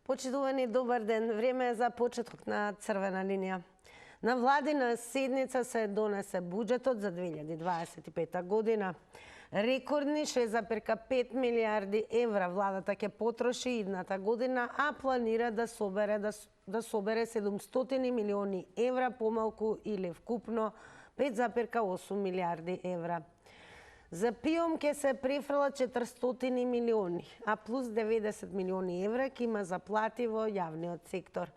Почитувани, добар ден. Време е за почеток на црвена линија. На владина седница се донесе буџетот за 2025 година. Рекордни 6,5 милиарди евра владата ќе потроши идната година, а планира да собере 700 милиони евра помалку или вкупно 5,8 милиарди евра. За ПИОМ ќе се префрлат 400 милиони, а плюс 90 милиони евра ќе има заплати во јавниот сектор.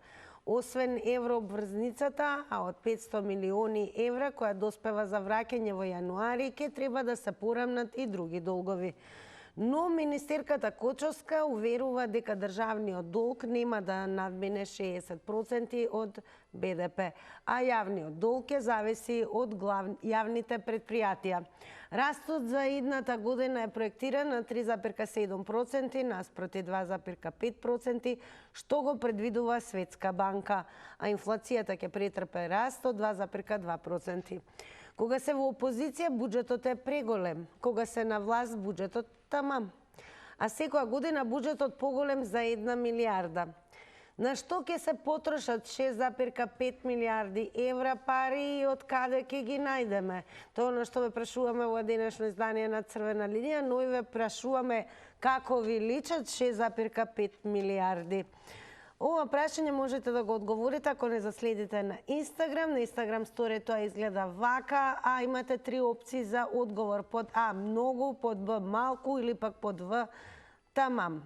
Освен еврообврзницата, а од 500 милиони евра која доспева за враќање во јануари, ќе треба да се порамнат и други долгови. Но министерката Кочовска уверува дека државниот долг нема да надмине 60% од БДП, а јавниот долг ќе зависи од јавните предпријатија. Растот за идната година е проектиран на 3,7% наспроти 2,5%, што го предвидува Светска банка, а инфлацијата ќе претрпе раст од 2,2%. Кога се во опозиција, буџетот е преголем. Кога се на власт, буџетот тамам. А секоја година буџетот поголем за 1 милиарда. На што ќе се потрошат 6,5 милиарди евра пари и од каде ќе ги најдеме? Тоа на што ве прашуваме во денешно издание на Црвена линија, но и ве прашуваме како ви личат 6,5 милиарди. Ова прашање можете да го одговорите ако не заследите на Инстаграм. На Инстаграм стори тоа изгледа вака, а имате 3 опции за одговор: под А многу, под Б малку или пак под В тамам.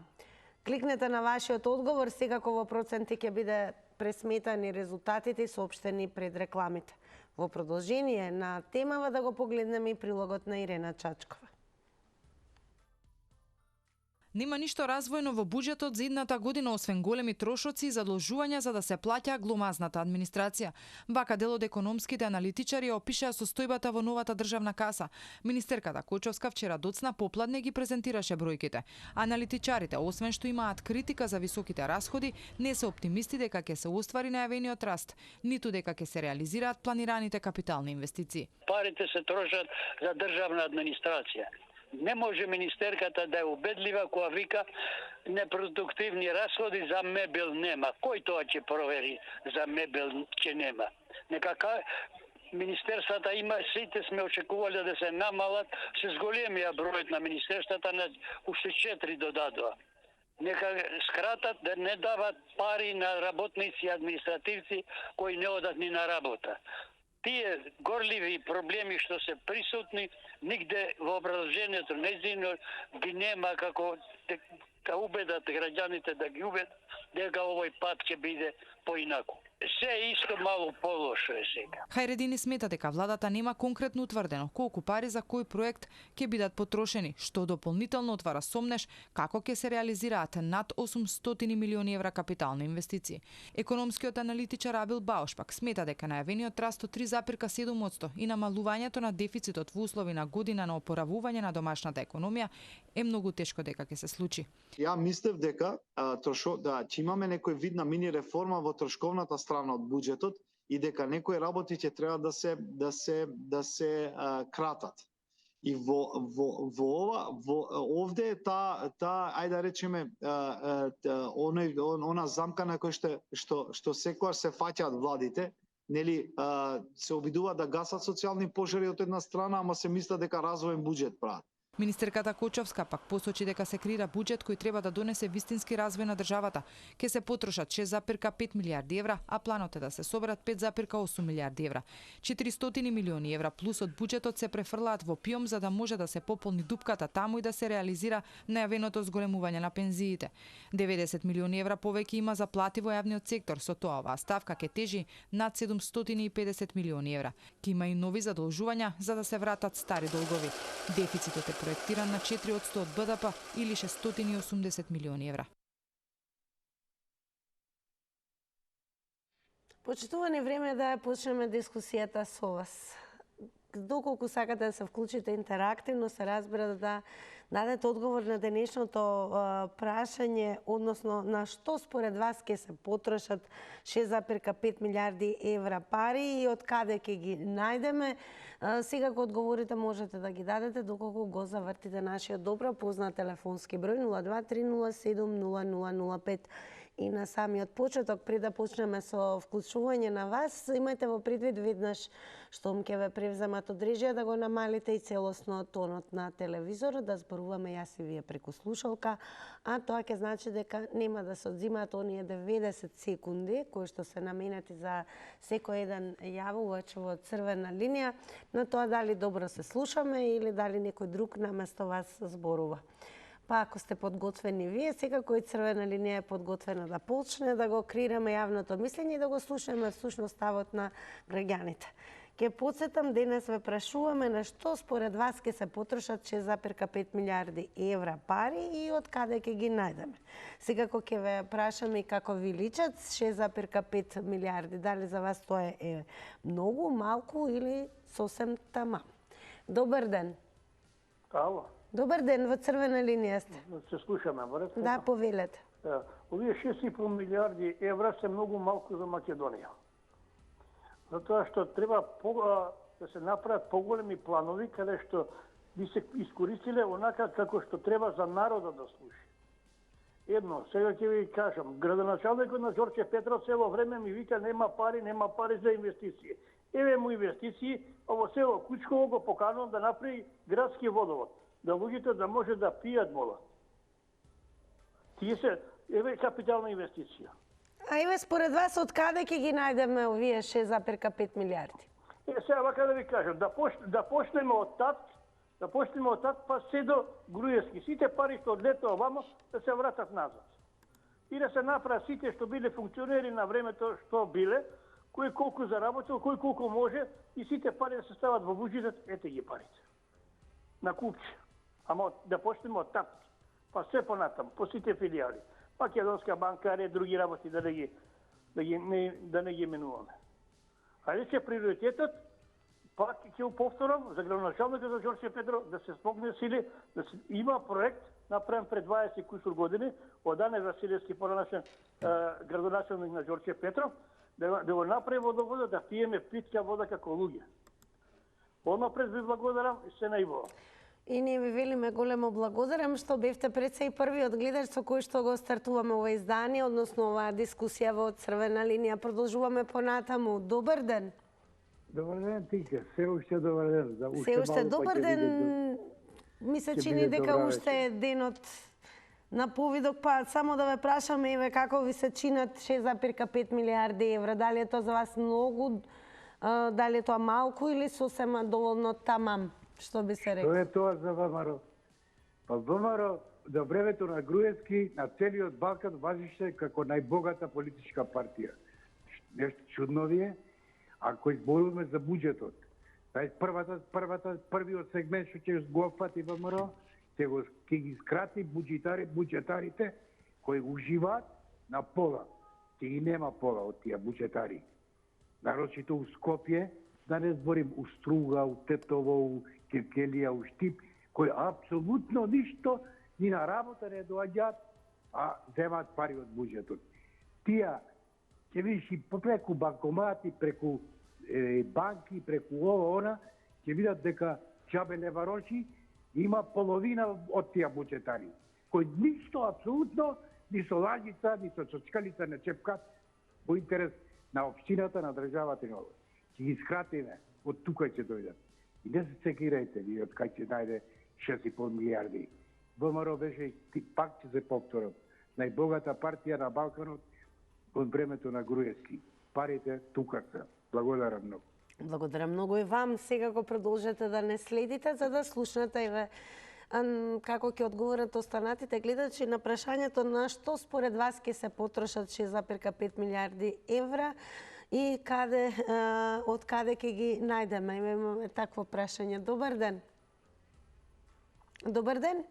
Кликнете на вашиот одговор, секако во проценти ќе биде пресметани резултатите и соопштени пред рекламите. Во продолжение на темава да го погледнеме и прилогот на Ирена Чачкова. Нема ништо развојно во буџетот за идната година освен големи трошоци и задолжувања за да се плаќа гломазната администрација. Вака дел од економските аналитичари опишаа состојбата во новата државна каса. Министерката Кочовска вчера доцна попладне ги презентираше бројките. Аналитичарите, освен што имаат критика за високите расходи, не се оптимисти дека ќе се оствари најавениот раст, ниту дека ќе се реализираат планираните капитални инвестиции. Парите се трошат за државна администрација. Не може министерката да е убедлива кога вика непродуктивни расходи за мебел нема. Кој тоа ќе провери за мебел ќе нема? Некака министерствата има, сите сме очекувале да се намалат, се зголемија бројот на министерствата, на уште 4 додадува. Нека скратат да не дават пари на работници и административци кои не одат ни на работа. Тие горливи проблеми што се присутни, нигде во образложението нејзино ги нема како да убедат граѓаните да ги убедат дека овој пат ќе биде поинаку. Се исто малку полошо е сега. Хајредини смета дека владата нема конкретно утврдено колку пари за кој проект ќе бидат потрошени, што дополнително отвара сомнеш како ќе се реализираат над 800 милиони евра капитални инвестиции. Економскиот аналитичар Абил Бауш пак смета дека најавениот раст од 3,7% и намалувањето на дефицитот во услови на година на опоравување на домашната економија е многу тешко дека ќе се случи. Ја мислев дека ќе имаме некој вид на мини реформа во трошковната страна од буџетот и дека некои работи ќе треба да се кратат. И овде е ајде да речеме она замка на кој што секогаш се фаќаат владите, нели се обидуваат да гасат социјални пожари од една страна, ама се мислат дека развоен буџет прават. Министерката Кочовска пак посочи дека се креира буџет кој треба да донесе вистински развој на државата. Ке се потрошат 6,5 милиарди евра, а планот е да се соберат 5,8 милиарди евра. 400 милиони евра плюс од буџетот се префрлаат во ПИОМ за да може да се пополни дупката таму и да се реализира најавеното зголемување на пензиите. 90 милиони евра повеќе има за плати во јавниот сектор, со тоа оваа ставка ќе тежи над 750 милиони евра. Ке има и нови задолжувања за да се вратат стари долгови. Дефицитот е проектиран на 4% од БДП или 680 милиони евра. Почитувани, време е да почнеме дискусијата со вас. Доколку сакате да се вклучите интерактивно, се разбира да дадете одговор на денешното прашање, односно на што според вас ќе се потрошат 6,5 милиарди евра пари и од каде ќе ги најдеме. Сега кога одговорите можете да ги дадете доколку го завртите нашиот добро познат телефонски број 023070005 и на самиот почеток, пред да почнеме со вклучување на вас, имајте во предвид веднаш штом ќе ве превземат од режија да го намалите и целосно тонот на телевизорот, да зборуваме јас и вие преку слушалка, а тоа ќе значи дека нема да се одзимаат оние 90 секунди кои што се наменети за секој еден јавувач во црвена линија, на тоа дали добро се слушаме или дали некој друг наместо вас зборува. Па ако сте подготвени вие, секако и црвена линија е подготвена да почне да го креираме јавното мислење и да го слушаме всушност ставот на граѓаните. Ке подсетам, денес ве прашуваме на што според вас ќе се потрошат 6,5 милиарди евра пари и од каде ќе ги најдеме. Секако ќе ве прашаме и како ви личат 6,5 милиарди. Дали за вас тоа е многу, малку или сосем тамам? Добар ден. Ало. Добар ден, во црвена линија сте. Се слушаме, брат. Да, повелете. Овие 6,5 милиарди евра се многу малку за Македонија. Затоа што треба да се направат поголеми планови каде што би се искористиле онака како што треба за народот да служи. Едно, сега ќе ви кажам, градоначалникот на Ѓорче Петров цело време ми вика нема пари за инвестиции. Еве му инвестиции, а во село Кучково го поканувам да направи градски водовод, да луѓето да може да пијат вода. Тие се, еве капитална инвестиција. А еве според вас од каде ќе ги најдеме овие 6,5 милиарди? Сега вака да ви кажам, да почнеме од тат, па се до Груевски. Сите пари што одлета овамо да се вратат назад. И да се направат сите што биле функционери на времето што биле, кој колку заработил, кој колку може и сите пари да се стават во буџетот, ете ги парите. На купче. Ама да почнеме од тат, па се понатам, по сите филијали. Македонска банка, ред други работи да не ги менуваме. Ајде че приоритетот, пак ќе повторам, за градоначалникот за Ѓорче Петров да се спогне сили, да се има проект направен пред 20 кусур години, од Ане Василевски, поранашен градоначалник на Ѓорче Петров, да го направи водоводот, да пиеме питка вода како луѓе. Однапред ви благодарам и се најбола. И ние ви велиме големо благодарам што бевте пред се и првиот гледач со кој што го стартуваме ова издание, односно оваа дискусија во црвена линија. Продолжуваме понатаму. Добар ден. Добар ден, Тика. Се уште добар ден. Се уште добар ден. Ми се чини дека уште е денот на повидок, па само да ве прашаме еве како ви се чинат 6,5 милиарди евра. Дали е тоа за вас многу, дали е тоа малку или сосема доволно тамам? Што би се рекол? Што е тоа за ВМРО? Па ВМРО до времето на Груевски на целиот Балкан важише како најбогата политичка партија. Нешто чудно ви е, ако изборуваме за буџетот. Првиот сегмент што ќе го опфати ВМРО, ќе ги скрати буџетарите кои уживаат на пола. Ќе ги нема пола од тие буџетари. Нарочито у Скопје, да не зборим у Струга, у Тетово, у Киркелија, у Штип, кои апсолутно ништо ни на работа не доаѓаат, а земаат пари од буџетот. Тија ќе видиш и преку банкомати, преку банки, преку она, ќе видат дека Чабе Левароши има половина од тие буџетари, кои ништо апсолутно, ни со лажица, ни со чочкалица не чепкат во интерес на општината, на државата и на овој. Ќе ги скратиме, од тука ќе дојдат. И не се секирајте ви од кај ќе најде 6,5 милиарди. ВМРО беше, пак ќе се повторам, најбогата партија на Балканот од времето на Груевски. Парите тука се. Благодарам многу. Благодарам многу и вам. Сега го продолжете да не следите, за да слушнете еве како ќе одговорат останатите гледачи на прашањето на што според вас ќе се потрошат 6,5 милиарди евра и од каде ќе ги најдеме. Имаме такво прашање. Добар ден. Добар ден.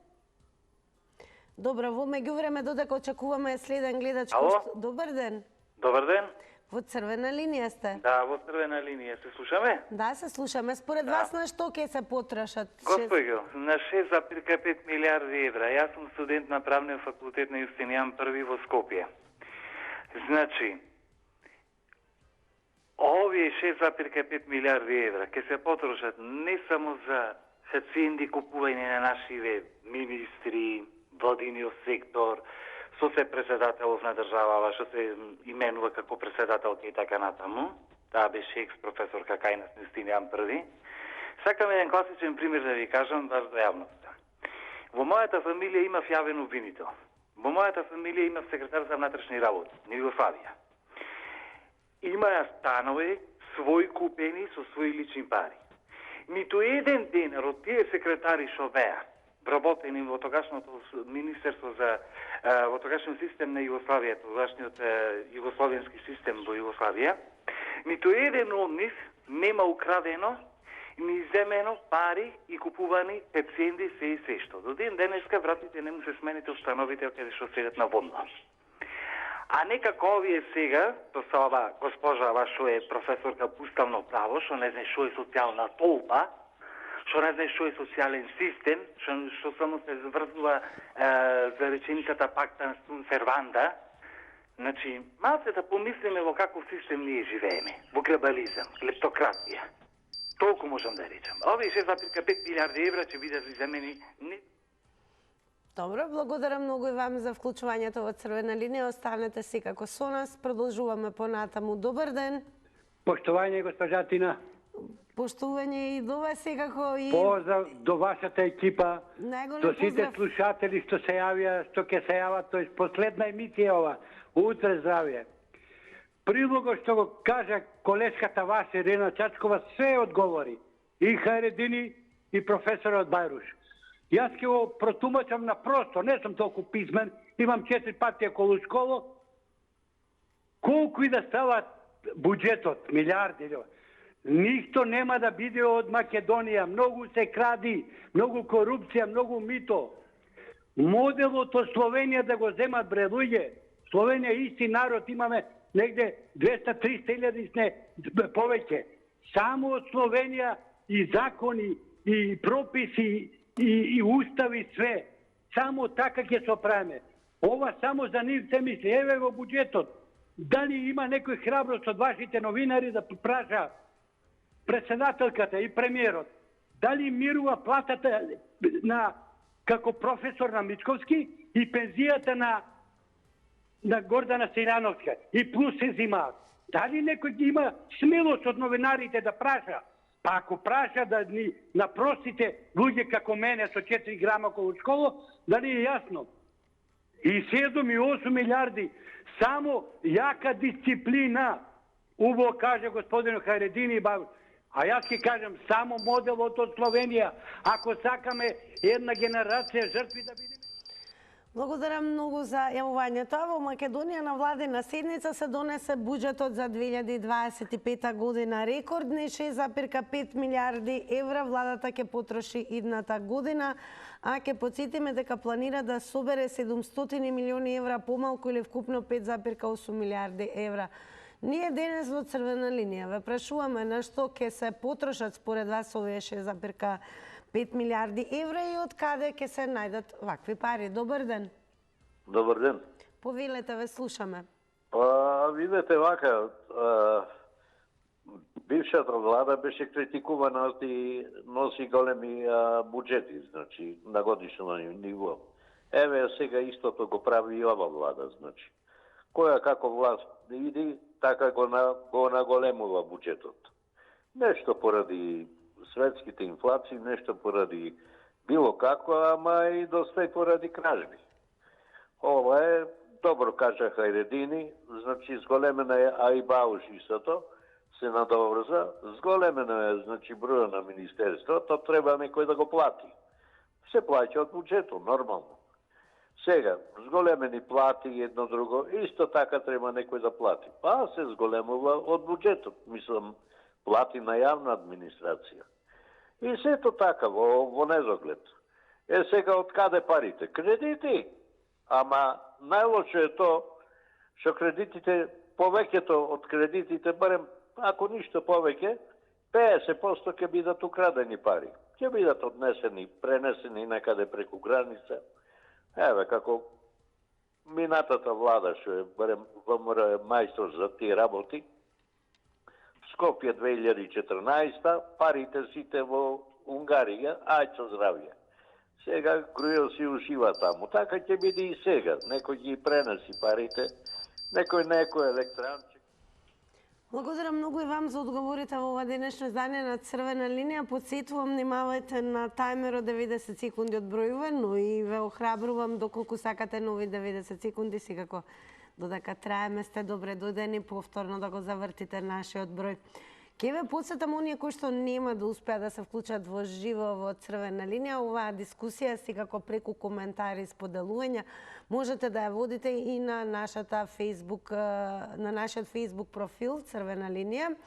Добро, во меѓувреме додека очекуваме следен гледач. Добар ден. Добар ден. Во црвена линија сте? Да, во црвена линија. Се слушаме? Да, се слушаме. Според вас на што ќе се потрошат? Господјо, на 6,5 милиарди евра. Јас сум студент на правниот факултет на Јустинијан I во Скопје. Значи, овие 6,5 милиарди евра ќе се потрошат не само за хаценди купување на нашиве министри, водениот сектор, со се председателов на државава, што се именува како председател и така натаму. Таа беше екс-професорка кај нас Јустинијан први. Сакам еден класичен пример да ви кажам баш за јавноста. Во мојата фамилија имав јавен обвинител. Во мојата фамилија имав секретар за внатрешни работи на Југославија. Имаа станови своји купени со своји лични пари. Ниту еден денар од тие секретари што беа вработени во тогашното Министерство за во тогашниот систем на Југославија, тогашниот југословенски систем во Југославија, ниту еден од нив нема украдено ни земено пари и купувани пепсенди се и се што. До ден денеска вратите не му се смените установите каде што седат на водно. А некако овие сега, то са ова госпожа што е професорка по уставно право, што не знае што е социјална толпа, што не знае што е социјален систем, што само се зврзува за реченицата пакта sunt servanda. Значи, малце да помислиме во каков систем ние живееме. Во глобализам, клептократија. Толку можам да речам. Овие 6,5 милиарди евра ќе бидат иземени. Добро, благодарам многу и вам за вклучувањето во Црвена линија. Останете секако со нас. Продолжуваме понатаму. Добар ден. Поштовање, госпожа Тина. Поштување и до вас секако и Поздрав до вашата екипа, најголем до сите поздрав. слушатели што се јавија, што ќе се јават, тој последна емисија ова. Утре здравје. Прилого што го кажа колешката ваша Ирена Чачкова све одговори. И Хајредини и професорот Бајруш. Јас ќе го протумачам на просто, не сум толку писмен, имам 4 пати околу школа. Колку и да става буџетот, милиарди, ништо нема да биде од Македонија. Многу се кради, многу корупција, многу мито. Моделот од Словенија да го земат бре луѓе. Словенија исти народ, имаме негде 200-300 илјади сне повеќе. Само од Словенија и закони, и прописи, и устави све. Само така ќе се оправиме. Ова само за нив се мисли. Еве го буџетот. Дали има некој храброст од вашите новинари да праша председателката и премиерот? Дали мирува платата на како професор на Мичковски и пензијата на Гордана Силјановска и плюс се зимаат? Дали некој има смелост од новинарите да праша? Па ако праша да ни напростите луѓе како мене со 4 грама околу школа, дали е јасно? И 7 и 8 милиарди, само јака дисциплина, убаво каже господин Хајредини и Бабич. А јас ќе кажам само моделот од Словенија, ако сакаме една генерација жртви да бидеме. Благодарам многу за јавувањето. Во Македонија на владина седница се донесе буџетот за 2025 година. Рекордни 6,5 милиарди евра владата ќе потроши идната година, а ќе потсетиме дека планира да собере 700 милиони евра помалку или вкупно 5,8 милиарди евра. Ние денес во Црвена линија ве прашуваме на што ќе се потрошат според вас овие 6,5 милиарди евра и од каде ќе се најдат вакви пари. Добар ден. Добар ден. Повелете, ве слушаме. Па, видете вака, бившата влада беше критикувана и носи големи буџети, значи, на годишно ниво. Еве, сега истото го прави и ова влада, значи. Која како власт иди, така го наголемува буџетот. Нешто поради светските инфлации, нешто поради било како, ама и доста и поради кражби. Ова е, добро кажа Хајредини, значи зголемена е, а и Бауш истото, се надоврза, зголемена е, значи, броја на министерството, треба некој да го плати. Се плаќа од буџетот, нормално. Сега, зголемени плати едно друго, исто така треба некој да плати. Па се зголемува од буџетот, мислам, плати на јавна администрација. И сето така, во незоглед. Сега, од каде парите? Кредити. Ама најлошо е то, што кредитите, повеќето од кредитите, барем, ако ништо повеќе, 50% ќе бидат украдени пари. Ќе бидат однесени, пренесени некаде преку граница. Еве, како минатата влада, што е, барем, ВМРО мајстор за тие работи, Скопје 2014, парите сите во Унгарија, ајде со здравје. Сега Груев си ужива таму. Така ќе биде и сега. Некој ги пренеси парите, некој електранчик. Благодарам многу и вам за одговорите во ова денешно издание на Црвена линија. Подсетувам, внимавајте на тајмерот 90 секунди од бројува, но и ве охрабрувам доколку сакате нови 90 секунди, секако додека траеме сте добре дојдени повторно да го завртите нашиот број. Ке ве подсетам оние кои што нема да успеат да се вклучат во живо во Црвена линија. Оваа дискусија секако преку коментари и споделувања можете да ја водите и на нашиот Facebook профил Црвена линија.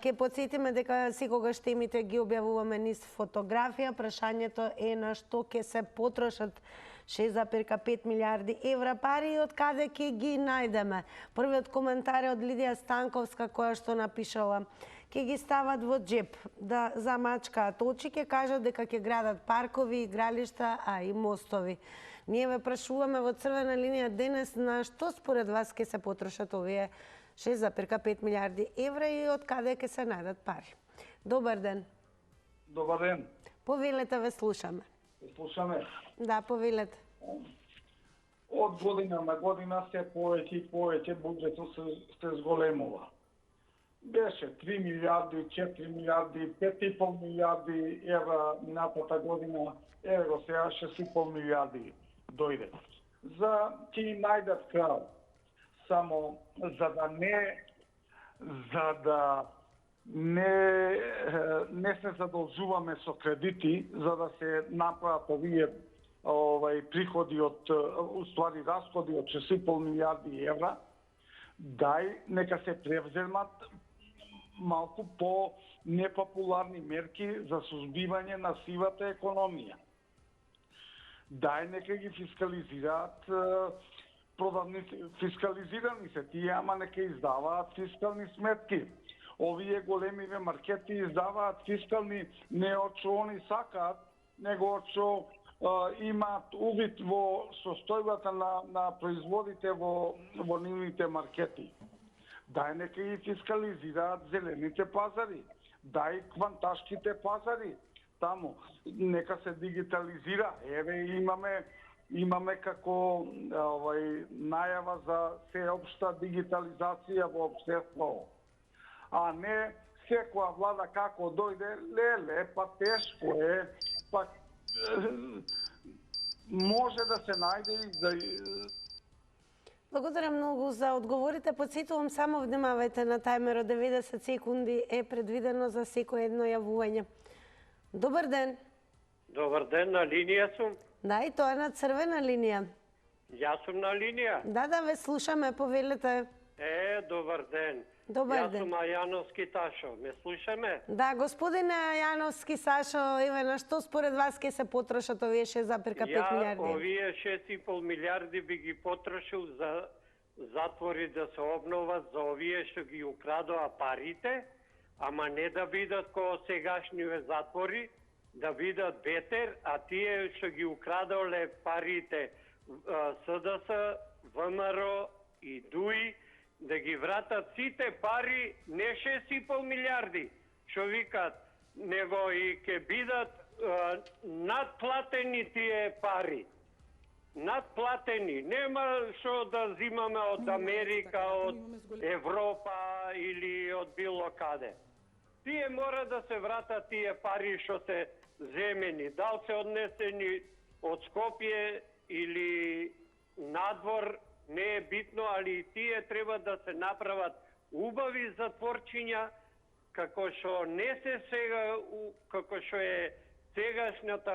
Ке подсетиме дека секогаш темите ги објавуваме низ фотографија. Прашањето е на што ќе се потрошат 6,5 милиарди евра пари и од каде ќе ги најдеме. Првиот коментар е од Лидија Станковска, која што напишала: ќе ги стават во джеп, да замачкаат очи, ќе кажат дека ќе градат паркови, игралишта, а и мостови. Ние ве прашуваме во Црвена линија денес на што според вас ќе се потрошат овие 6,5 милиарди евра и од каде ќе се најдат пари. Добар ден. Добар ден. Повелете, ве слушаме. Слушаме. Да, повелете. Од година на година се повеќе и повеќе буџетот се зголемува. Беше 3 милиарди, 4 милиарди, 5,5 милиарди евра минатата година, ево сега 6,5 милиарди дојде. За ќе најдат крај. Само за да не се задолжуваме со кредити, за да се направат овие приходи од, уствари расходи од 6,5 милиарди евра, нека се превземат малку по непопуларни мерки за сузбивање на сивата економија. Нека ги фискализираат фискализирани се тие, ама нека издаваат фискални сметки. Овие големиве маркети издаваат фискални не од што они сакаат, него од што имаат увид во состојбата на производите во нивните маркети. Нека ги фискализираат зелените пазари, кванташките пазари таму, нека се дигитализира. Еве имаме како најава за сеопшта дигитализација во општеството. А не секоја влада како дојде, па тешко е, па може да се најде и да... Благодарам многу за одговорите. Подсетувам, само внимавајте на тајмерот, 90 секунди е предвидено за секој едно јавување. Добар ден. Добар ден, на линија сум. Да, и тоа е на Црвена линија. Јас сум на линија. Да, ве слушаме, повелете. Добар ден. Добар ден. Јас сум Јановски Ташо. Ме слушаме? Да, господине Јановски Сашо, еве на што според вас ќе се потрошат овие 6,5 милиарди? Овие 6,5 милиарди би ги потрошил за затвори да се обноват за овие што ги украдоа парите, ама не да бидат ко сегашниве затвори, да бидат бетер, а тие што ги украдоле парите СДС, ВМРО и ДУИ, да ги вратат сите пари, не 6,5 милиарди, што викат, него и ќе бидат надплатени тие пари. Надплатени. Нема што да зимаме од Америка, од Европа или од било каде. Тие мора да се вратат тие пари што се земени. Дал се однесени од Скопје или надвор, не е битно, али тие треба да се направат убави затворчиња, како што не се сега, како што е сегашната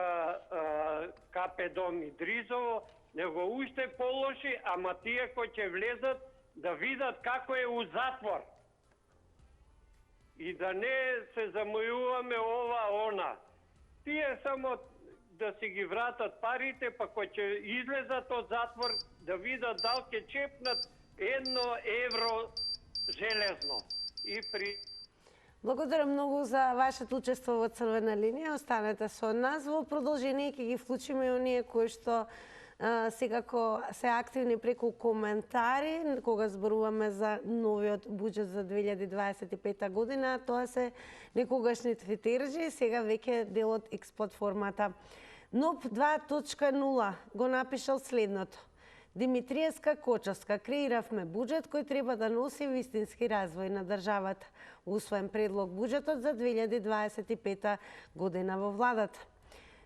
КП Дом Идризово, него уште полоши, ама тие кои ќе влезат да видат како е у затвор. И да не се замојуваме ова-она. Тие само да си ги вратат парите, па кој ќе излезат од затвор, да видат дал ќе чепнат 1 евро железно. И при... Благодарам многу за вашето учество во Црвена линија. Останете со нас. Во продолжение ќе ги вклучиме и оние кои што секако се активни преку коментари, кога зборуваме за новиот буџет за 2025 година. Тоа се некогашни твитерџи, сега веќе дел од X платформата НОП 2.0 го напишал следното. Димитриевска Кочовска креиравме буџет кој треба да носи вистински развој на државата. Усвоен предлог буџетот за 2025 година во владата.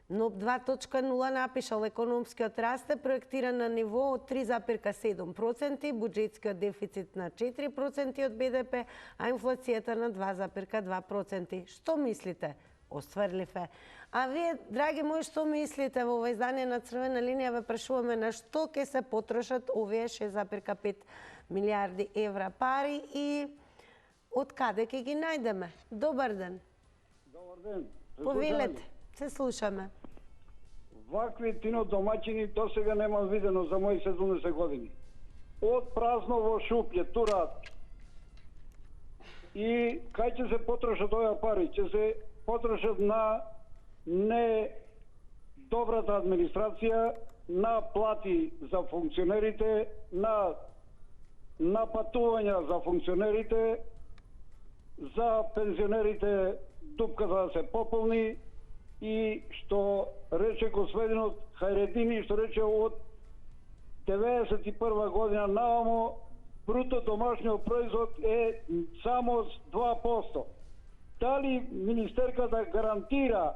НОП 2.0 напишал економскиот раст е проектиран на ниво од 3,7%, буџетскиот дефицит на 4% од БДП, а инфлацијата на 2,2%. Што мислите? Остврлив е. А вие, драги мои, што мислите? Во ова издание на Црвена линија ве прашуваме на што ќе се потрошат овие 6,5 милиарди евра пари и од каде ќе ги најдеме? Добар ден. Добар ден. Повелете, се слушаме. Вакви тино домаќини до сега немам видено за мои 70 години. Од празно во шуплje, тураат. И кај ќе се потрошат овие пари? Ќе се потрошат на не добрата администрација, на плати за функционерите, на патувања за функционерите, за пензионерите дупката да се пополни и што рече господинот Хајредини, што рече од 91 година навамо бруто домашниот производ е само 2%. Дали министерката гарантира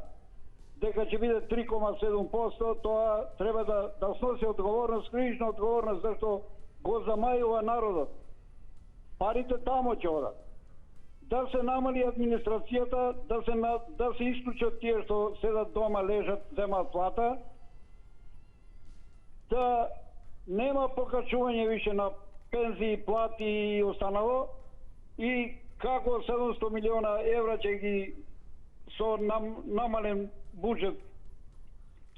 дека ќе биде 3,7%, тоа треба да сноси одговорност, кривична одговорност, зашто го замајува народот. Парите тамо ќе одат. Да се намали администрацијата, да се исклучат тие што седат дома, лежат, земаат плата, да нема покачување више на пензии, плати и останало, и како 700 милиона евра ќе ги со намален буџет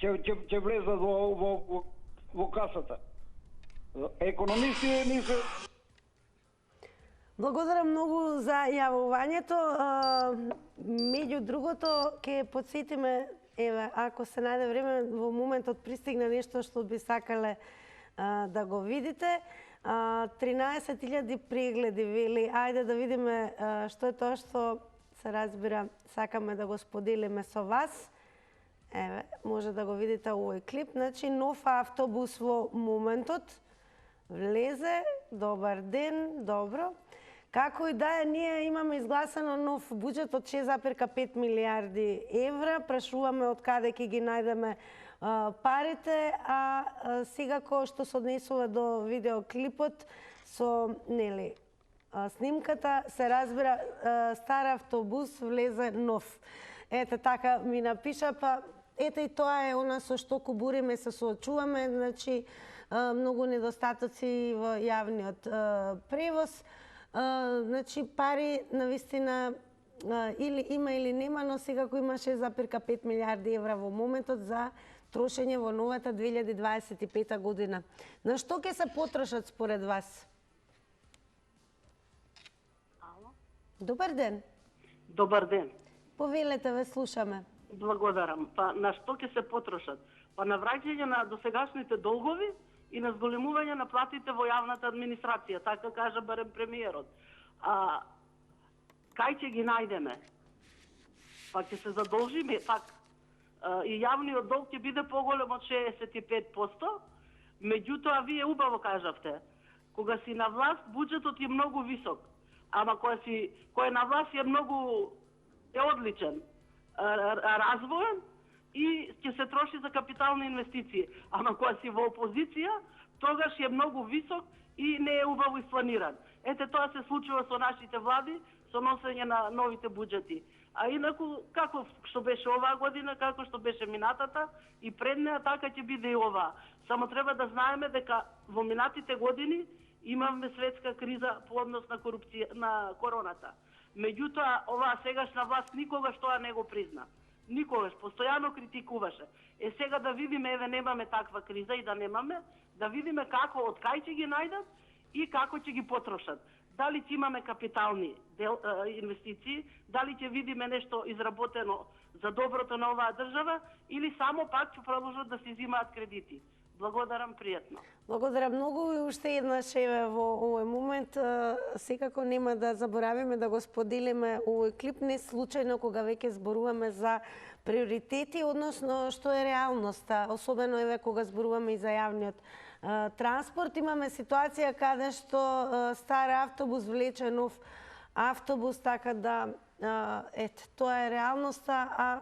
ќе влезат во касата. Економисти не се. Благодарам многу за јавувањето. Меѓу другото, ќе подсетиме, еве, ако се најде време, во моментот пристигна нешто што би сакале да го видите. 13.000 прегледи, вели. Ајде да видиме што е тоа што се разбира, сакаме да го споделиме со вас. Еве, може да го видите овој клип. Значи, нов автобус во моментот влезе. Добар ден, добро. Како и да е, ние имаме изгласано нов буџет од 6,5 милиарди евра. Прашуваме од каде ќе ги најдеме парите, а сега кој што се однесува до видеоклипот со снимката, се разбира, стар автобус влезе нов. Ете, така ми напиша, па ете и тоа е она со што кубуриме се соочуваме, значи многу недостатоци во јавниот превоз. Значи пари навистина или има или нема, но секако има 6,5 милиарди евра во моментот за трошење во новата 2025 година. На што ќе се потрошат според вас? Ало? Добар ден. Добар ден. Повелете, ве слушаме. Благодарам. Па на што ќе се потрошат? Па на враќање на досегашните долгови и на зголемување на платите во јавната администрација, така кажа барем премиерот. Кај ќе ги најдеме? Па ќе се задолжиме, пак и јавниот долг ќе биде поголем од 65%, меѓутоа вие убаво кажавте, кога си на власт буџетот е многу висок, ама кој е на власт е одличен, развоен и ќе се троши за капитални инвестиции. Ама кога си во опозиција, тогаш е многу висок и не е убаво испланиран. Ете, тоа се случува со нашите влади, со носење на новите буџети. А инаку, како што беше оваа година, како што беше минатата и пред неа, така ќе биде и оваа. Само треба да знаеме дека во минатите години имаме светска криза по однос на корупција, на короната. Меѓутоа, оваа сегашна власт никогаш тоа не го призна. Никогаш, постојано критикуваше. Сега да видиме, еве немаме таква криза и да немаме, да видиме како, од кај ќе ги најдат и како ќе ги потрошат. Дали ќе имаме капитални инвестиции, дали ќе видиме нешто изработено за доброто на оваа држава или само пак ќе продолжат да се изимаат кредити. Благодарам, пријатно. Благодарам многу и уште еднаш еве во овој момент секако нема да заборавиме да го споделиме овој клип не случајно кога веќе зборуваме за приоритети, односно што е реалноста, особено еве кога зборуваме и за јавниот транспорт. Имаме ситуација каде што стар автобус влече нов автобус, така да тоа е реалноста, а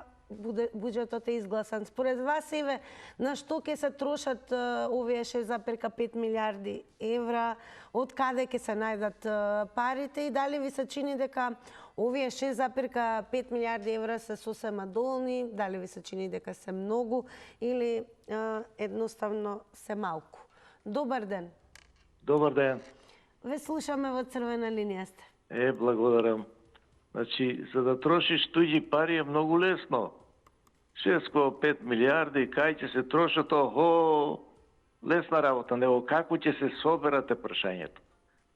буџетот е изгласан. Според вас, еве, на што ќе се трошат овие 6,5 милиарди евра, од каде ќе се најдат парите и дали ви се чини дека овие 6,5 милиарди евра се сосема долни, дали ви се чини дека се многу или едноставно се малку? Добар ден. Добар ден. Ве слушаме во црвена линија сте. Благодарам. Значи, за да трошиш туѓи пари е многу лесно. 6,5 милиарди, кај ќе се трошат, лесна работа, него како ќе се соберате прашањето.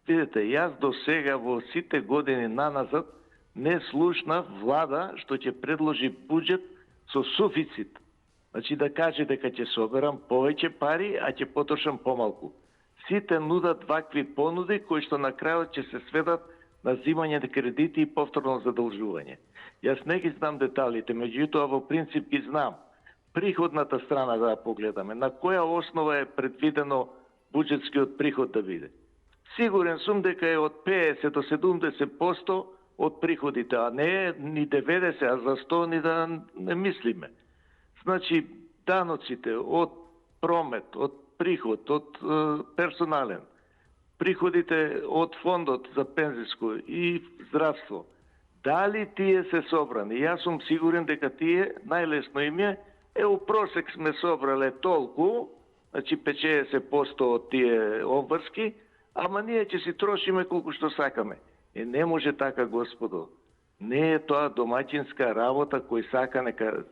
Видите, јас до сега во сите години наназад не слушнав влада што ќе предложи буџет со суфицит. Значи да каже дека ќе соберам повеќе пари, а ќе потрошам помалку. Сите нудат вакви понуди кои што на крајот ќе се сведат на зимање на кредити и повторно задолжување. Јас не ги знам деталите, меѓутоа во принцип ги знам. Приходната страна да погледаме, на која основа е предвидено буџетскиот приход да биде. Сигурен сум дека е од 50 до 70% од приходите, а не е ни 90, а за 100 ни да не мислиме. Значи, даноците од промет, од приход, од персонален, приходите од фондот за пензиско и здравство, дали тие се собрани? Јас сум сигурен дека тие, најлесно им е у просек сме собрале толку, значи 50% од тие обврски, ама ние ќе си трошиме колку што сакаме. Не може така, господо. Не е тоа домаќинска работа кој сака нека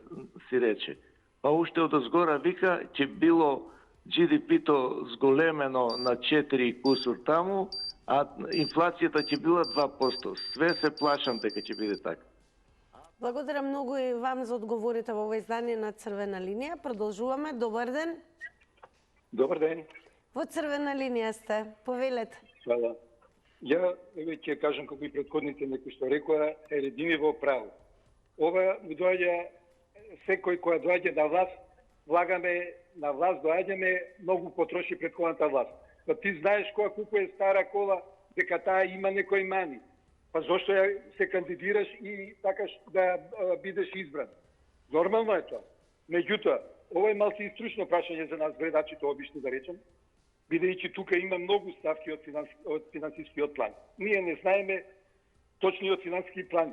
си рече. Па уште од озгора вика, ќе било GDP-то зголемено на 4 кусур таму, а инфлацијата ќе била 2%. Све се плашам дека ќе биде така. Благодарам многу и вам за одговорите во овој издание на Црвена линија. Продолжуваме. Добар ден. Добар ден. Во Црвена линија сте. Повелете. Хвала. Ја ќе кажам како и претходните некои што рекоа, е едини во право. Ова му доаѓа секој која доаѓа на власт, влагаме на власт, доаѓаме, многу потроши претходната власт. Па ти знаеш која купува стара кола, дека таа има некои мани. Па зошто ја се кандидираш и такаш да бидеш избран? Нормално е тоа. Меѓутоа, ова е малку и стручно прашање за нас гледачите, обично да речем, бидејќи тука има многу ставки од финансискиот план. Ние не знаеме точниот финансиски план.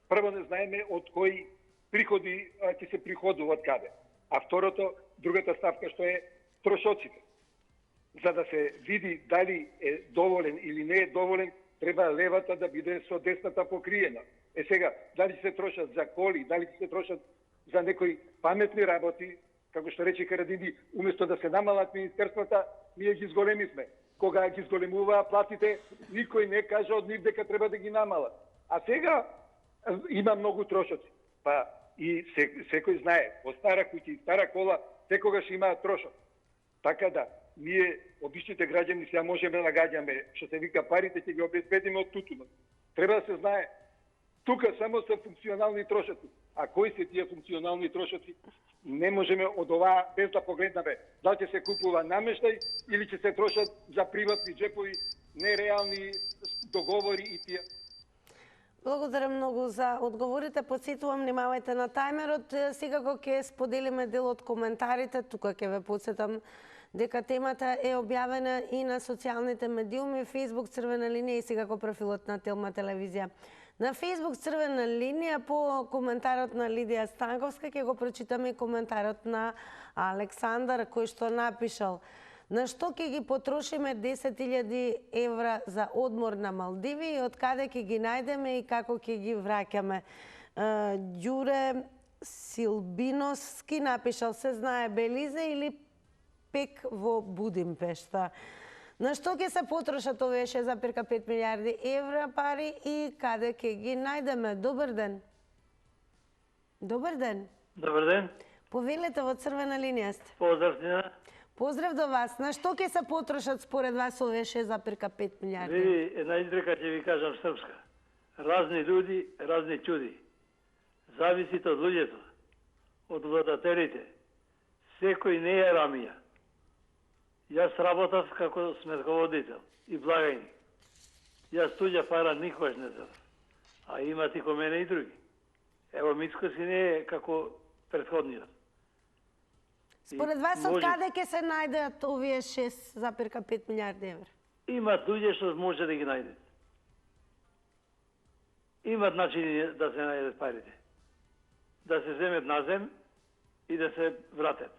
Прво не знаеме од кои приходи ќе се приходува од каде. А второто, другата ставка што е трошоците. За да се види дали е доволен или не е доволен, треба левата да биде со десната покриена. Сега, дали се трошат за коли, дали се трошат за некои паметни работи, како што рече Харадини, уместо да се намалат министерствата, ние ги зголемисме. Кога ги зголемуваа платите, никој не кажа од нив дека треба да ги намалат. А сега има многу трошоци. Па и секој знае, во стара куќа и стара кола секогаш имаат трошок. Така да, ние, обичните граѓани, сега можеме да нагаѓаме, што се вика, парите ќе ги обезбедиме од тутунот. Треба да се знае, тука само се функционални трошоци. А кои се тие функционални трошоци? Не можеме од оваа без да погледнаме дали ќе се купува намештај или ќе се трошат за приватни джепови, нереални договори и тие. Благодарам многу за одговорите. Подсетувам, внимавајте на тајмерот. Секако ќе споделиме дел од коментарите. Тука ќе ве подсетам дека темата е објавена и на социјалните медиуми, Facebook Црвена линија и секако профилот на Телма телевизија. На Facebook Црвена линија по коментарот на Лидија Станковска ќе го прочитаме и коментарот на Александар кој што напишал: на што ќе ги потрошиме 10.000 евра за одмор на Малдиви и од каде ќе ги најдеме и како ќе ги враќаме? Ѓуре Силбиновски напишал: се знае Белизе или пек во Будимпешта. На што ќе се потрошат овие 6,5 милиарди евра пари и каде ќе ги најдеме? Добар ден. Добар ден. Добар ден. Повелете, во Црвена линија сте. Поздрав. Поздрав до вас. На што ќе се потрошат според вас овие 6,5 милиарди? Види, една изрека ќе ви кажам српска. Разни люди, разни чуди. Зависите од луѓето, од владателите. Секој не е рамија. Јас работав како сметководител и благајник. Јас туѓа пара никогаш не задав. А има и ко мене и други. Ево, Мицко си не е како претходниот. Според вас, од каде ќе се најдат овие 6,5 милиарди евра? Имат луѓе што може да ги најдат. Имат начини да се најдат парите. Да се земет назем и да се вратат.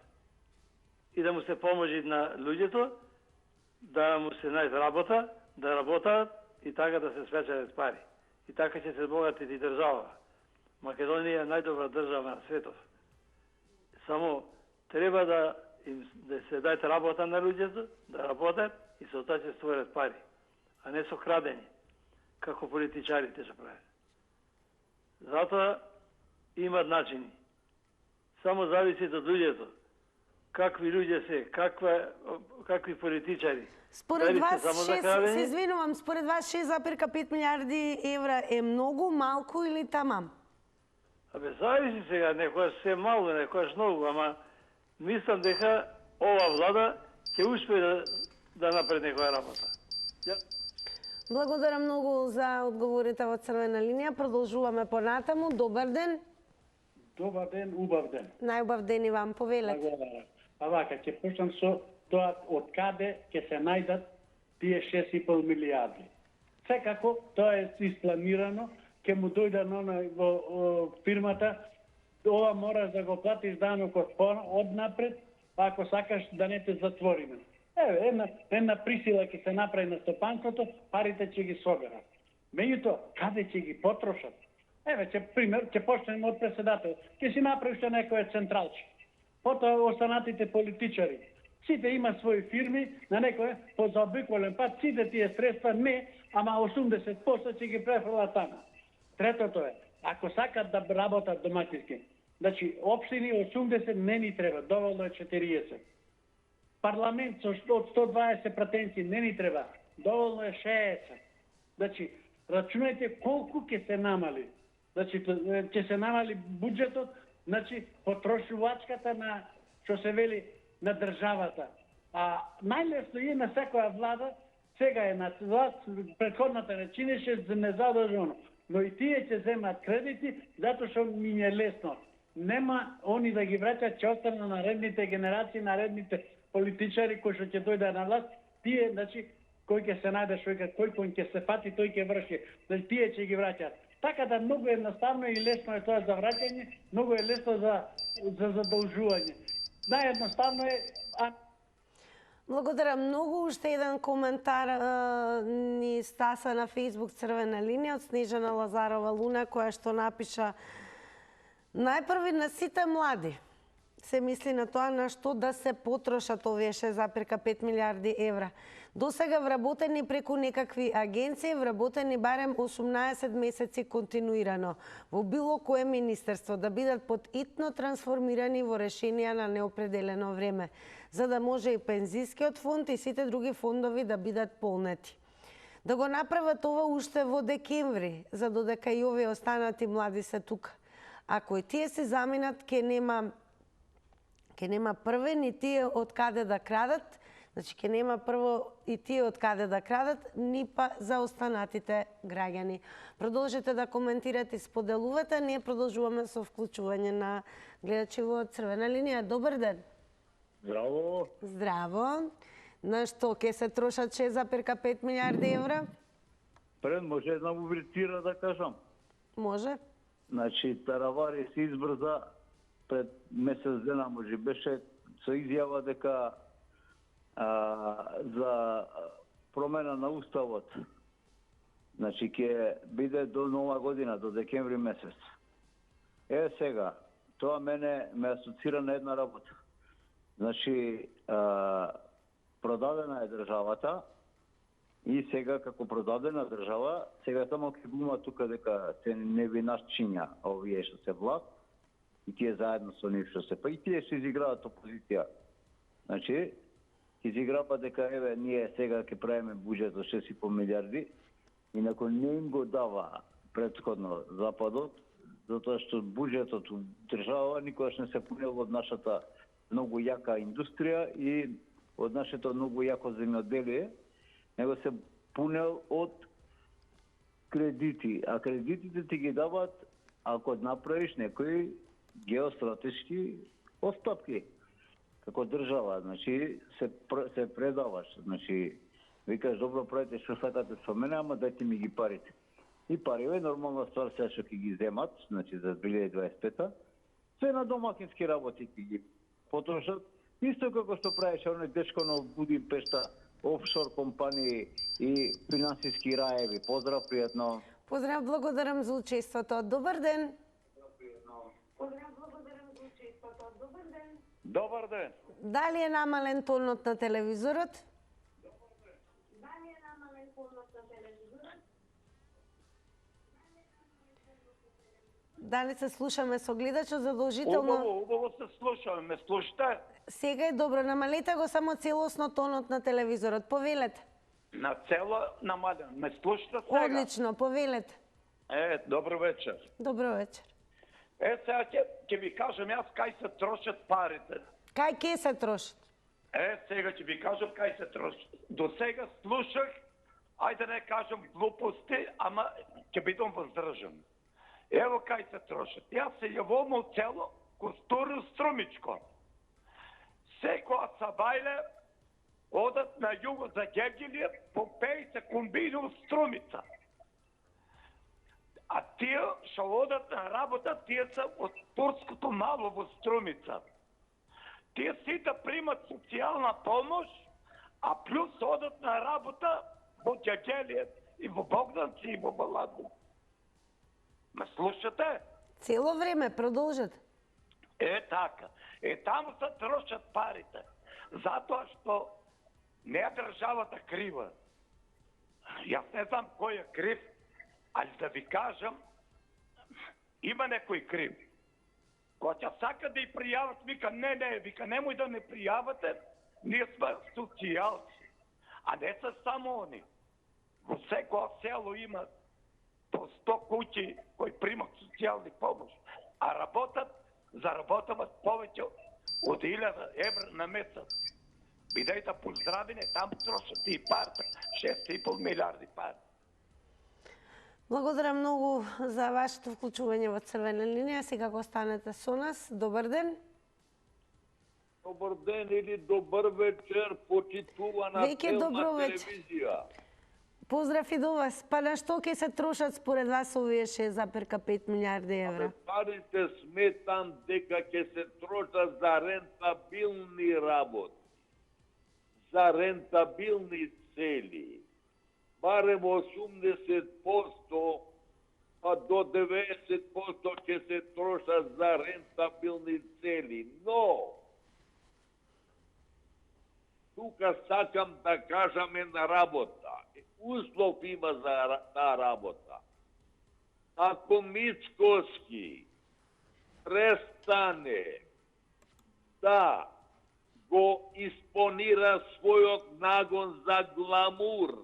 И да му се поможи на луѓето, да му се најде работа, да работат и така да се спечелят пари. И така ќе се збогатит и држава. Македонија е најдобра држава на светов. Само треба да се дајат работа на луѓето, да работат и со тоа ќе створат пари, а не со крадење, како политичарите се прават. Затоа имат начини. Само зависи од луѓето. Какви луѓе се, какви политичари. Според вас, се извинувам, според вас 6,5 милиарди евра е многу, малку или тамам? Абе, зависи сега, некојаш се мало, некојаш многу, ама мислам дека ова влада ќе успее да направи некоја работа. Благодарам многу за одговорите во црвена линија. Продолжуваме понатаму. Добар ден. Добар ден, убав ден. Најубав ден и вам, повелете. Благодарам. А вака, ќе почнам со тоа од каде ќе се најдат тие 6,5 милиарди. Секако, тоа е испланирано, ќе му дојде во фирмата, ова мораш да го платиш данокот однапред, па ако сакаш да не те затвориме. Еве, една присила ќе се направи на стопанството, парите ќе ги соберат. Меѓутоа, каде ќе ги потрошат? Еве, пример, ќе почнеме од председател. Ќе си направи уште некоја централче. Потоа останатите политичари. Сите има своји фирми, на некој по заобиколен пат, сите тие средства не, ама 80% ќе ги префрлат тама. Третото е, ако сакат да работат доматински, значи, општини 80 не ни треба, доволно е 40. Парламент со од 120 пратенци не ни треба, доволно е 60. Значи, рачунајте колку ќе се намали. Значи, ќе се намали буџетот, значи, потрошувачката на, што се вели, на државата. А најлесно е на секоја влада, сега е на власт, предходната не чинеше незадолжено. Но и тие ќе земат кредити, затоа што ми е лесно. Нема они да ги враќат, ќе остане на наредните генерации, наредните политичари кои што ќе дојдат на власт, тие, значи, кој ќе се најде шојка, кој ќе се фати, тој ќе врши. Значи, тие ќе ги враќат. Така да многу едноставно и лесно е тоа за враќање, многу е лесно за задолжување. Наједноставно е... Благодарам многу. Уште еден коментар ни стаса на Facebook црвена линија од Снежана Лазарова Луна, која што напиша: најпрви на сите млади се мисли на тоа на што да се потрошат овие 6,5 милиарди евра. До сега вработени преку некакви агенции, вработени барем 18 месеци континуирано во било кое министерство, да бидат подитно трансформирани во решенија на неопределено време, за да може и пензискиот фонд и сите други фондови да бидат полнети. Да го направат ова уште во декември, за додека и овие останати млади се тука. Ако и тие се заминат, ќе нема прве ни тие од каде да крадат, значи ќе нема прво и тие од каде да крадат, ни па за останатите граѓани. Продолжете да коментирате и споделувате, ние продолжуваме со вклучување на гледачи во црвена линија. Добар ден. Здраво. Здраво. На што ќе се трошат 6,5 милиарди евра? Пред може една увертира да кажам. Може. Значи, Таравари се избрза пред месец дена, може беше со изјава дека за промена на уставот. Значи, ќе биде до нова година, до декември месец. Сега, тоа мене ме асоцира на една работа. Значи, продадена е државата и сега како продадена држава, сега само ќе глума тука дека се не ви нашчиња овие што се власт и тие заедно со нив што се, па и тие што изиграат опозиција. Значи, изиграва дека еве ние сега ќе правиме буџет од 6,5 милиарди, инаку не им го дава претходно Западот, затоа што буџетот у држава никогаш не се пунел од нашата многу јака индустрија и од нашето многу јако земјоделие, него се пунел од кредити, а кредитите ти ги дават ако направиш некои геостратешки отстапки како држава, значи се предаваш, значи викаш добро правите што сакате со мене, ама дајте ми ги парите. И париве нормална ствар сега што ќе ги земат, значи за 2025-та, се на домакински работи ќе ги потрошат, исто како што правеше оној дечко на Будимпешта, офшор компании и финансиски раеви. Поздрав, пријатно. Поздрав, благодарам за учеството. Добар ден. Добар ден. Дали е намален тонот на телевизорот? Дали се слушаме со гледачот задолжително? Убаво се слушаме, ме слушате? Сега е добро, намалете го само целосно тонот на телевизорот. Повелете. На цело намален. Ме слушате сега? Одлично, повелете. Добро вечер. Добро вечер. Сега ќе ви кажам јас кај се трошат парите. Кај ке се трошат? Сега ќе ви кажам кај се трошат. До сега слушах, ајде не кажам глупости, ама ќе бидам воздржан. Ево кај се трошат. Јас се јавувам од цело Костуру Струмичко. Секоја сабајле одат на југо за Гевгелија, по 50 комбини у Струмица. А тие што одат на работа, тие се од турското мало во Струмица. Тие сите примат социјална помош, а плюс одат на работа во Гевгелија и во Богданци и во Баладо. Ме слушате? Цело време, продолжете. Така. Таму се трошат парите. Затоа што не е државата крива. Јас не знам кој е крив, али да ви кажам, има некој крив. Кој ќе сака да ја пријават, вика вика немој да не пријавате, ние сме социјалци. А не се само они. Во секоја село има по 100 куќи кои примат социјални помош, а заработават повеќе од 1000 евра на месец. Бидејте поздравени, таму трошат и парта, 6,5 милиарди пари. Благодарам многу за вашето вклучување во Црвена линија. Сега го останете со нас. Добар ден. Добар ден или добар вечер, почитувана телна телевизија. Поздрав и до вас. Па на што ќе се трошат според вас овие 6,5 милиарди евра? Парите сметам дека ќе се трошат за рентабилни работи, за рентабилни цели. Барем 80%, па до 90% ќе се трошат за рентабилни цели. Но, тука сакам да кажам една работа. Услов има за таа работа. Ако Мицкоски престане да го испонира својот нагон за гламур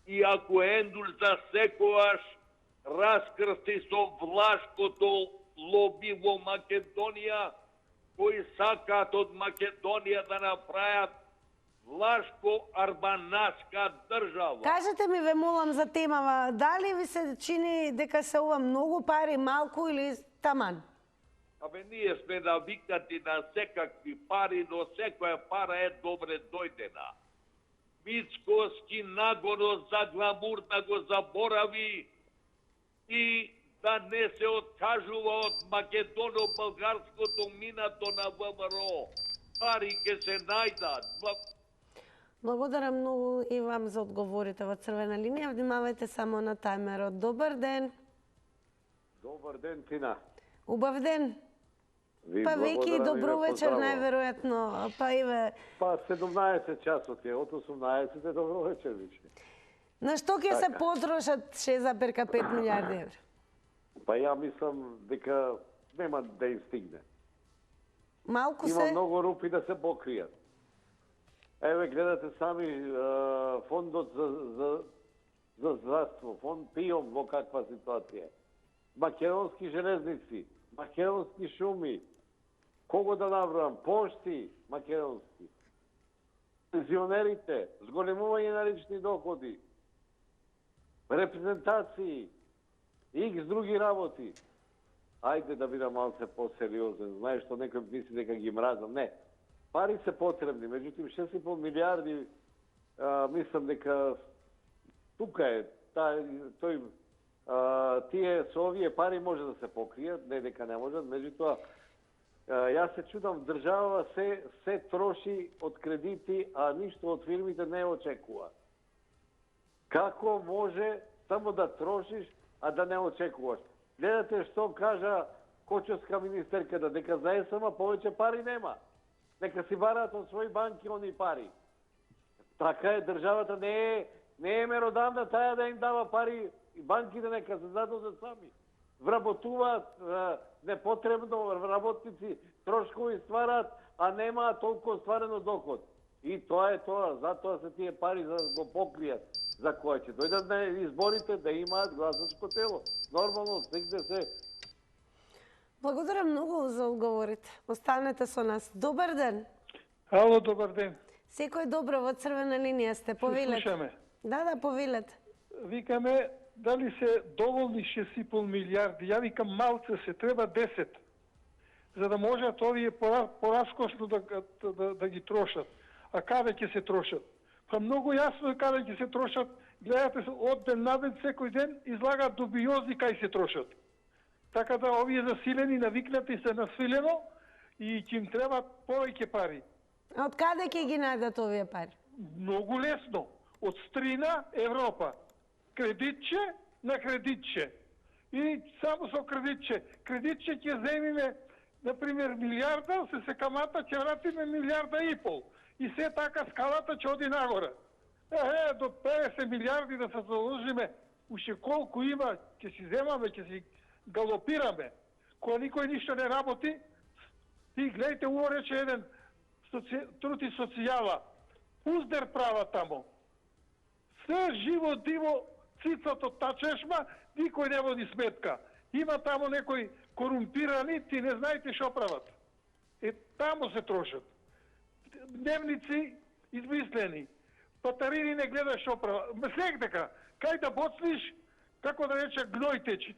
и ако Ендул за секојаш раскрсти со влашкото лоби во Македонија, кои сакаат од Македонија да направат влашко-арбанашка држава. Кажете ми, ве молам за темава, дали ви се чини дека се ова многу пари, малку или таман? Абе, ние сме навикнати на секакви пари, но секоја пара е добре дојдена. Мицкоски нагоно за гламур да го заборави и да не се откажува од македоно-българското минато на ВМРО. Пари ќе се најдат. Благодарам многу и вам за одговорите во Црвена линија. Внимавајте само на тајмерот. Добар ден. Добар ден, Тина. Убав ден. Па веќе и добро вечер, најверојатно. Па иве... Па 17 часот е, од 18 добро вечер виче. На што ќе се потрошат 6,5 милиарди евра? Па ја мислам дека нема да им стигне. Малку Има се... многу рупи да се покријат. Еве, гледате сами фондот за здравство, фонд ПИОМ во каква ситуација. Македонски железници, македонски шуми, кого да набрам, пошти македонски, пензионерите, зголемување на лични доходи, репрезентации, икс други работи. Ајде да бидам малце по-сериозен. Знаеш што некој мисли дека ги мразам. Не. Пари се потребни, меѓутоа 6,5 милиарди мислам дека тука е тие со овие пари може да се покријат, не дека не можат, меѓутоа јас се чудам, држава се троши од кредити, а ништо од фирмите не очекува. Како може само да трошиш, а да не очекуваш? Гледате што кажа Кочовска министерката, дека за ЕСМ повеќе пари нема. Нека си бараат од своји банки они пари. Така е, државата не е меродавна таја да им дава пари и банките нека се задолжат сами. Вработуваат непотребно, работници трошкови ствараат, а немаат толку стварено доход. И тоа е тоа, затоа се тие пари за да го покријат. За која ќе дојдат на изборите да имаат гласачко тело. Нормално, секде се. Благодарам многу за одговорите. Останете со нас. Добар ден. Ало, добар ден. Секој добро, во црвена линија сте, повелете. Слушаме. Да, повелете. Викаме, дали се доволни 6,5 милиарди? Ја викам малце се, треба 10. За да можат овие пораскошно да ги трошат. А каде ќе се трошат? Па многу јасно е каде ќе се трошат. Гледате, од ден на ден, секој ден излагаат дубиози кај се трошат. Така да овие засилени, навикнати се на свилено и ќе им требаат повеќе пари. А од каде ќе ги најдат овие пари? Многу лесно. Од страна Европа. Кредитче на кредитче. И само со кредитче. Кредитче ќе земиме, например, милиарда, се камата ќе вратиме 1,5 милиарда. И се така скалата ќе оди нагоре. До 50 милиарди да се заложиме, уште колку има, ќе си земаме, ќе си галопираме. Кога никој ништо не работи, ти гледайте, уво рече еден труд и социјала. Уздер права тамо. Се живо диво, цицато тачешма, никој не води сметка. Има тамо некои корумпирани, ти не знаете шо прават. Тамо се трошат. Дневници измислени. Патарини не гледаш шо права. Мислех дека, кај да боцниш, како да рече, гној течит.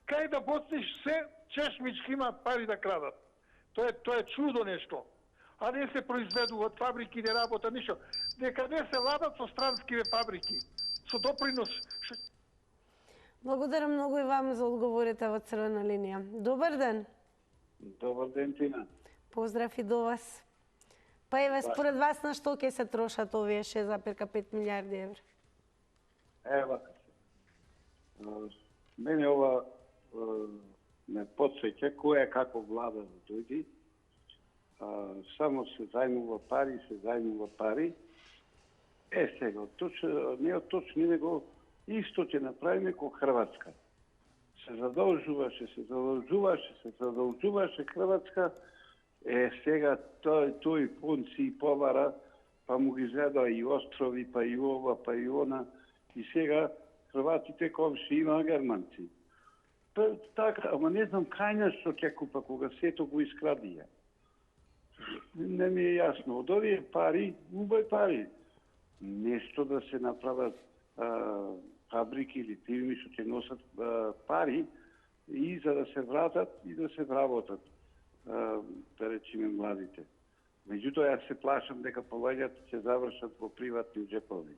Кај да боцниш се, чешмички имаат пари да крадат. Тоа е чудо нешто. А не се произведуваат фабрики, не работа ништо. Дека не се ладат со странскиве фабрики. Со допринос. Благодарам многу и вам за одговорите во црвена линија. Добар ден. Добар ден, Тина. Поздрав и до вас. Па еве, според вас на што ќе се трошат овие 6,5 милиарди евра? Ева, мене ова ме подсеќа која како влада да дојди. Само се зајмува пари. Сега, не од точно, него исто ќе направиме ко Хрватска. Се задолжуваше Хрватска. Сега тој Понци и Повара, па му ги зеда и острови, па и ова, па и она. И сега Хрватите комши има германци. Така, ама не знам кај што ќе купа, кога сето го искрадија. Не ми е јасно. Од овие пари, убај пари. Нешто да се направат фабрики или фирми што ќе носат пари и за да се вратат и да се вработат, да речеме, младите. Меѓутоа, јас се плашам дека повеќето ќе завршат во приватни джепови.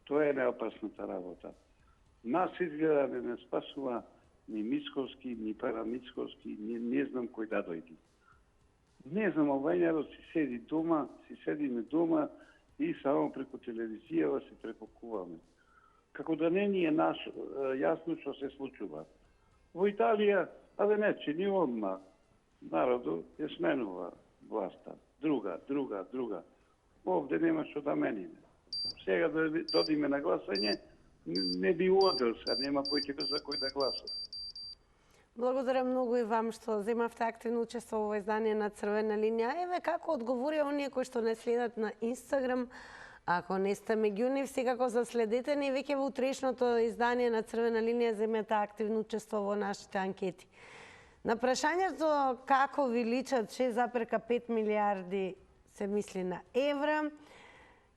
Тоа е неопасната работа. Нас изгледа не спасува ни Мицковски, ни Парамицковски, не знам кој да дојди. Не знам, овајнјаро си седиме дома и само преку телевизија се препокуваме. Како да не ни е јасно што се случува. Во Италија, че ни одма народу ја сменува власта. Друга. Овде нема што да мениме. Сега да додиме на гласање, не би уодел се, нема кој ќе за кој да гласа. Благодарам многу и вам што земавте активно учество во издание на Црвена линија. Еве како одговори оние кои што не следат на Инстаграм. Ако не сте меѓу нив, секако заследете ни веќе во утрешното издание на Црвена линија земете активно учество во нашите анкети. На прашањето како ви личат 6,5 милиарди се мисли на евра,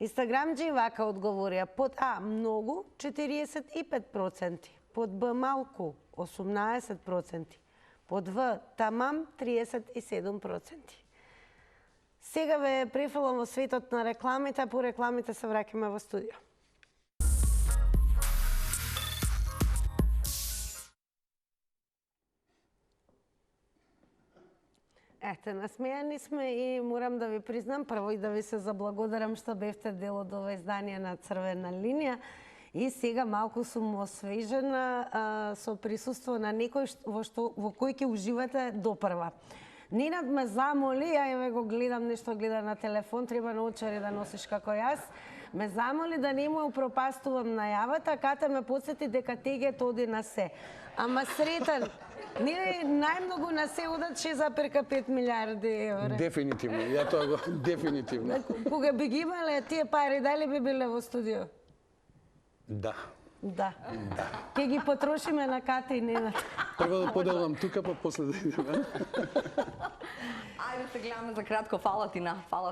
Инстаграмџи вака одговорија: под А многу 45%, под Б малку 18%, под В тамам 37%. Сега ве префрлам во светот на рекламите, по рекламите се враќаме во студио. Ете, насмејани сме и морам да ви признам прво и да ви се заблагодарам што бевте дел од ова издание на Црвена линија. И сега малку сум освежена со присуство на некој во кој ќе уживате допрва. Ненад ме замоли, ја еве го гледам, нешто гледа на телефон, треба наочари да носиш како јас. Ме замоли да не му пропастувам најавата, ката ме подсети дека тегето оди на се. Ама сретен, не најмногу на се одат 6,5 милиарди евра. Дефинитивно, ја тоа го дефинитивно. Кога би ги имале тие пари, дали би биле во студио? Да. Да. Ке ги потрошиме на Ката и Ненад. Прво да поделам тука, па после да идеме. Ајде се гледаме за кратко. Фала ти на.